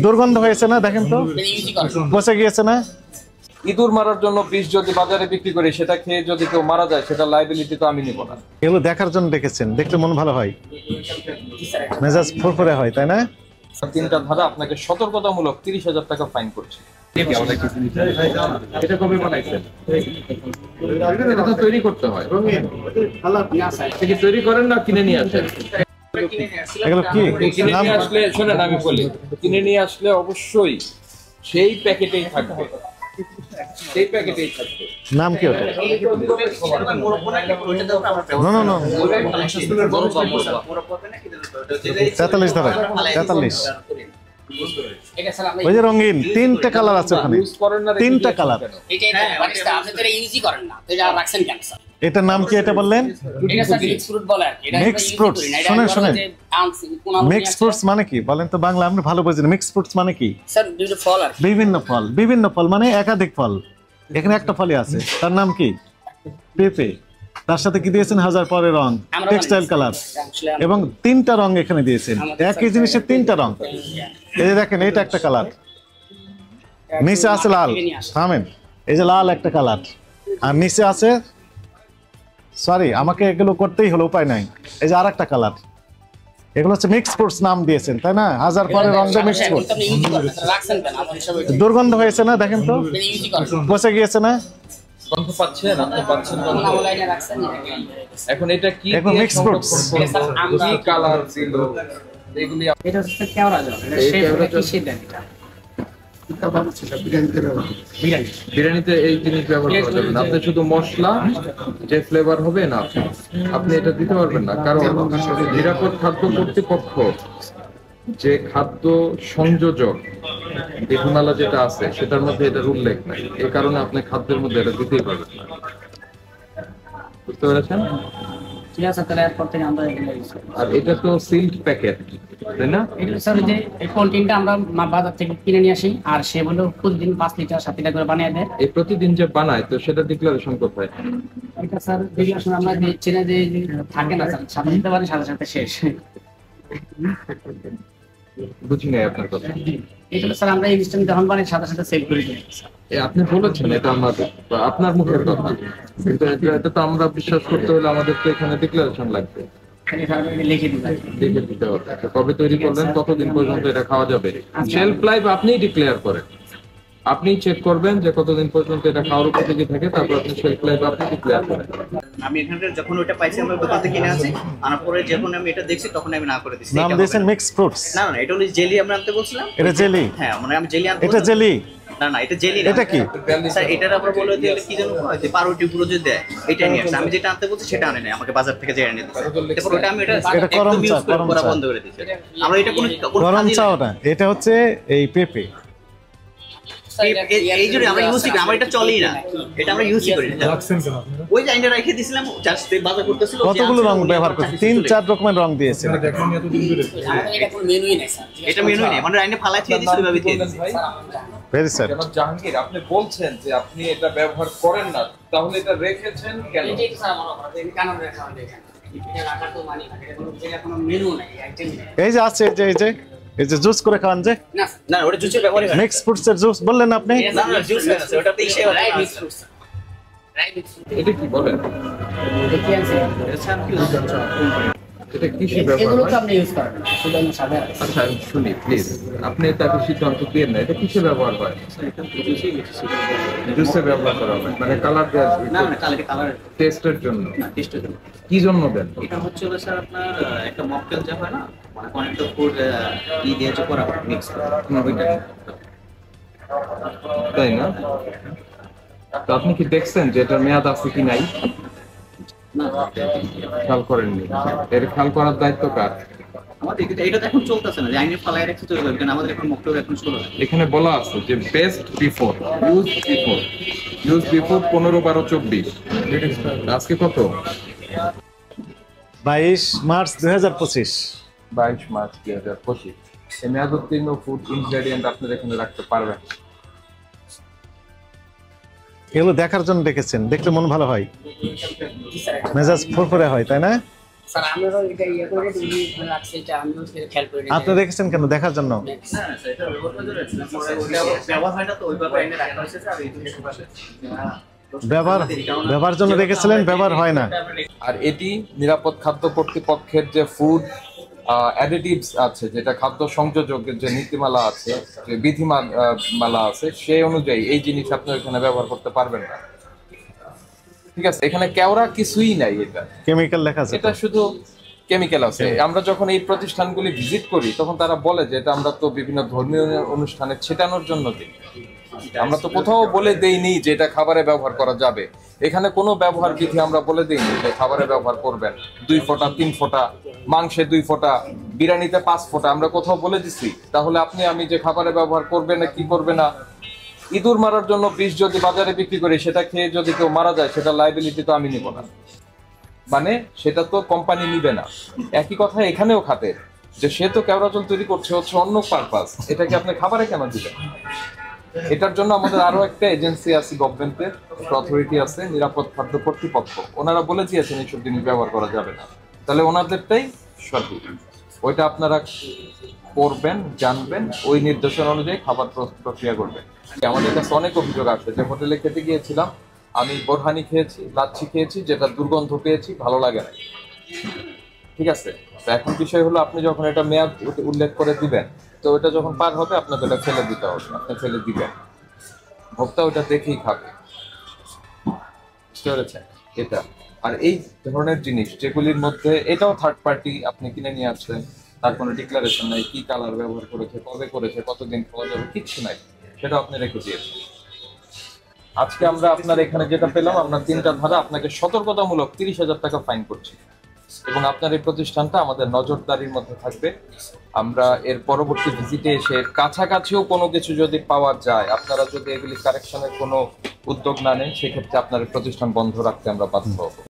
দুর্গন্ধ হয়েছে না? দেখেন তো, পচে গিয়েছে না? ইঁদুর মারার জন্য বিষ যদি বাজারে বিক্রি করি, সেটা খেয়ে যদি কেউ মারা যায়, সেটা লাইবিলিটি তো আমি নিব না। এগুলো দেখার জন্য ডেকেছেন, দেখলে মন ভালো হয়, মেজাজ ফুরফুরে হয়, তাই না? 3টা ধারা আপনাকে সতর্কতামূলক 30,000 টাকা ফাইন করছে। এটা কবে বানাইছেন? এটা তো তৈরি করতে হয়। তৈরি করেন না কিনে নিয়ে আসেন? এগুলো কি কিনে নাম? নিয়ে আসলে শোনেন, আমি বলি, কিনে নিয়ে আসলে অবশ্যই সেই প্যাকেটেই থাকবে, সেই প্যাকেটেই থাকবে। নাম কি ওটা? না না না, 43 ধরে 43। ওই যে রঙিন 3টা কালার আছে ওখানে, 3টা কালার। এটার নাম কি এটা বললেন? Mix fruits. শুনেন শুনেন, মিক্স ফ্রুটস মানে কি বলেন তো? বাংলা আমরা ভালো বুঝি না। মিক্স ফ্রুটস মানে কি? বিভিন্ন ফল। বিভিন্ন ফল মানে একাধিক ফল। এখানে একটা ফলই আছে, তার নাম কি? পেঁপে। তার সাথে কি দিয়েছেন? 1000 পরের রং, টেক্সটাইল কালার, এবং 3টা রং এখানে দিয়েছেন। একই জিনিসের 3টা রং। এই যে দেখেন, এটা একটা কালার, নিচে আছে লাল। থামেন, এই যে লাল একটা কালার, আর নিচে আছে, সরি আমাকে এগুলো করতেই হলো, উপায় নাই, এই যে আরেকটা কালার। এগুলো হচ্ছে মিক্স ফ্রুটস নাম দিয়েছেন, তাই না? 1000 পরের রং দিয়ে মিক্স ফ্রুট। দুর্গন্ধ হয়েছে না? দেখেন তো, পচে গিয়েছে না? গন্ধ পাচ্ছেন? আপনি পাচ্ছেন গন্ধ? এখন এটা কি? এখন মিক্স ফ্রুটস। কি কালার ছিল এগুলি? এটা হচ্ছে কেওড়া জল। এটা কিসে দেন? এটা বিরিয়ানিতে এই জিনিস ব্যবহার করা যাবে না। আপনি শুধু মশলা যে ফ্লেভার হবে না, আপনি এটা দিতে পারবেন না। কারণ নিরাপদ খাদ্য কর্তৃপক্ষ যে খাদ্য সংযোজক বিধিমালা যেটা আছে, সেটার মধ্যে এটার উল্লেখ নাই। এই কারণে আপনি খাদ্যের মধ্যে এটা দিতেই পারবেন না। বুঝতে পেরেছেন? ঠিক আছে, তাহলে এরপর থেকে আমরা এগুলো ইউজ করি। আর এটা তো সিল্ড প্যাকেট, তাই না? এটা স্যার যে এই কন্টেন্টটা আমরা বাজার থেকে কিনে নিয়ে আসি, আর সে বলে প্রতিদিন 5 লিটার 7 লিটার করে বানিয়ে দেয়। এই প্রতিদিন যে বানায়, তো সেটা ডিক্লারেশন কোথায়? এটা স্যার ডিক্লারেশন আমরা দিচ্ছি না, যে থাকে না স্যার, সাথে দিতে পারে, সাথে সাথে শেষ। বুঝি নাই আপনার কথা। এটা স্যার আমরা ইনস্ট্যান্ট যখন বানাই, সাথে সাথে সেল করে দিই। আপনি বলেছেন এটা আমাদের, আপনার মুখের কথা, কিন্তু এটা তো আমরা বিশ্বাস করতে হলে আমাদের তো এখানে ডিক্লারেশন লাগবে, লিখে দিতে হবে। কবে তৈরি করলেন, কতদিন পর্যন্ত এটা খাওয়া যাবে, শেলফ লাইফ আপনিই ডিক্লেয়ার করেন। আপনি চেক করবেন যে কতদিন পর্যন্ত এটা খাওয়ার উপযোগী থাকে, তারপর আপনি শেলফ লাইফ আপনি ডিক্লেয়ার করেন। আমি এখানকার যখন ওটা পাইছি, আমরা দোকান থেকে কিনে আছি, আনার পরে যখন আমি এটা দেখছি, তখন আমি না করে দিছি। নাম দিয়েছেন মিক্স ফ্রুটস? না না, এটা হলো জেলি আমরা আনতে বলছিলাম। এটা জেলি? হ্যাঁ, মানে আমি জেলি আনতে। এটা জেলি না না, এটা জেলি না। এটা কি স্যার? এটার আবার বলে যে কি জানো, যে পাউরুটি গুলো যে দেয়, এটা নিয়ে আসছে। আমি যেটা আনতে বলছি সেটা আনে নাই, আমাকে বাজার থেকে যে এনে দিয়েছে। তারপর ওটা আমি এটা গরম চা, ইউজ করা বন্ধ করে দিয়েছি। আমরা এটা কোনো গরম চা ওটা? এটা হচ্ছে এই পেঁপে। এই জন্য আমরা ইউজ করি, আমরা এটা চলেই না, এটা আমরা ইউজ করি না। ওই লাইনে রেখে দিয়েছিলাম, জাস্ট বাজার করতেছিল। কতগুলো রং ব্যবহার করছে? 3-4 রকমের রং দিয়েছে। এটা কোনো মেনুই নাই স্যার, এটা মেনুই নেই, মানে লাইনে ফালাই দিয়ে দিছি, ওইভাবে দিয়ে দিছি। Very sir. জাহাঙ্গীর, আপনি বলছেন যে আপনি এটা ব্যবহার করেন না, তাহলে এটা রেখেছেন কেন? এটাই স্যার আমার কথা, এই কারণে রাখা হয়। এটা রাখার তো মানি না, এটা কোনো মেনু নাই, আইটেম নাই। এই যে আছে, এই যে জুস করে খান যে। না না, ওটা জুসের ব্যবহারই হয়। মিক্স ফ্রুটস এর জুস বললেন আপনি? না না, জুস আছে, ওটাতে ইসে হয়, রাইট মিক্স ফ্রুটস। এটা কি বলেন? দেখি আছে, এটা কিসে ব্যবহার এগুলো তো হয়? আপনি ইউজ করেন না, শুধু আমি সাদা। আচ্ছা, আমি শুনি প্লিজ, আপনি তাকে সিদ্ধান্ত দিয়ে না, এটা কিসে ব্যবহার হয়? জুসে ব্যবহার করা হয়, মানে কালার দেওয়ার? না না, কালার টেস্টের জন্য? না, টেস্টের জন্য। কি জন্য দেন? এটা হচ্ছে হলো স্যার আপনার একটা মকটেল যা হয় না, মানে অনেকটা ফুড দিয়ে যে করা হয়, মিক্স করা, ওইটা। তাই না? তো আপনি কি দেখছেন যে এটার মেয়াদ আছে কি নাই? না, খেয়াল করেননি? এর খেয়াল করার দায়িত্ব কার? আমাদের এটা তো এখন চলতেছে না, যে আইনে ফালাই রেখে চলে যাবে, কারণ আমাদের এখন মকটেল এখন শুরু হয়। এখানে বলা আছে যে বেস্ট বিফোর, ইউজ বিফোর 15/12/24। আজকে কত? 22 মার্চ 2025। 22 মার্চ 2025। এই মেয়াদ উত্তীর্ণ ফুড ইনগ্রেডিয়েন্ট আপনারা এখানে রাখতে পারবেন। এগুলো দেখার জন্য ডেকেছেন, দেখলে মন ভালো হয়, মেজাজ ফুরফুরে হয়, তাই না? স্যার আমরা এটা ইয়ে করে তুমি রাখছি এটা আমিও খেয়াল করি না। আপনি রেখেছেন কেন? দেখার জন্য? না সেটা ব্যবহার হয় না তো ওইভাবে এনে রাখা হয়েছে আর এই জিনিসের পাশে ব্যবহার জন্য রেখেছিলেন, ব্যবহার হয় না। আর এটি নিরাপদ খাদ্য কর্তৃপক্ষের যে ফুড অ্যাডিটিভস আছে, যেটা খাদ্য সংযোজকের যে নীতিমালা আছে, যে বিধিমালা আছে, সেই অনুযায়ী এই জিনিস আপনি এখানে ব্যবহার করতে পারবেন না। ঠিক আছে, এখানে কেওড়া কিছুই নাই, এটা কেমিক্যাল লেখা আছে। এটা শুধু কেমিক্যাল আছে। আমরা যখন এই প্রতিষ্ঠানগুলি ভিজিট করি তখন তারা বলে যে এটা আমরা তো বিভিন্ন ধর্মীয় অনুষ্ঠানে ছেটানোর জন্য দিই, আমরা তো কোথাও বলে দেইনি যে এটা খাবারে ব্যবহার করা যাবে। এখানে কোনো ব্যবহার বিধি আমরা বলে দেইনি যে খাবারে ব্যবহার করবেন 2 ফোঁটা 3 ফোঁটা, মাংসে 2 ফোঁটা, বিরিয়ানিতে 5 ফোঁটা, আমরা কোথাও বলে দিছি? তাহলে আপনি আমি যে খাবারে ব্যবহার করবে না কি করবে না, ইঁদুর মারার জন্য বিষ যদি বাজারে বিক্রি করি, সেটা খেয়ে যদি কেউ মারা যায়, সেটা লায়াবিলিটি তো আমি নিব না, মানে সেটা তো কোম্পানি নিবে না। একই কথা এখানেও খাতের, যে সে তো কেওড়া জল তৈরি করছে হচ্ছে অন্য পারপাস, এটাকে আপনি খাবারে কেন দিবেন? এটার জন্য আমাদের আরো একটা এজেন্সি আছে, গভর্নমেন্টের অথরিটি আছে, নিরাপদ খাদ্য কর্তৃপক্ষ, ওনারা বলে দিয়েছেন এইসব জিনিস ব্যবহার করা যাবে না। তাহলে ওনাদেরটাই সঠিক, ওইটা আপনারা করবেন, জানবেন, ওই নির্দেশনা অনুযায়ী খাবার প্রক্রিয়া করবেন। আমাদের কাছে অনেক অভিযোগ আসছে যে হোটেলে খেতে গিয়েছিলাম, আমি বোরহানি খেয়েছি, লাচ্ছি খেয়েছি, যেটা দুর্গন্ধ পেয়েছি, ভালো লাগে না। ঠিক আছে, তো এখন বিষয় হলো আপনি যখন এটা মেয়াদ উল্লেখ করে দিবেন, তো ওটা যখন পার হবে আপনাকে ওটা ফেলে দিতে হবে, আপনি ফেলে দিবেন, ভোক্তা ওটা দেখেই খাবে। বুঝতে পেরেছেন? এটা আর এই ধরনের জিনিস যেগুলির মধ্যে, এটাও থার্ড পার্টি, আপনি কিনে নিয়ে আসছেন, তার কোনো ডিক্লারেশন নাই, কি কালার ব্যবহার করেছে, কবে করেছে, কতদিন খাওয়া যাবে, কিচ্ছু নাই, সেটা আপনি রেখে দিয়েছেন। আজকে আমরা আপনার এখানে যেটা পেলাম, আমরা 3টা ধারা আপনাকে সতর্কতামূলক 30,000 টাকা ফাইন করছি, এবং আপনার এই প্রতিষ্ঠানটা আমাদের নজরদারির মধ্যে থাকবে। আমরা এর পরবর্তী ভিজিটে এসে কাছাকাছিও কোনো কিছু যদি পাওয়া যায়, আপনারা যদি এগুলি কারেকশনের কোনো উদ্যোগ না নেন, সেক্ষেত্রে আপনার এই প্রতিষ্ঠান বন্ধ রাখতে আমরা বাধ্য হব।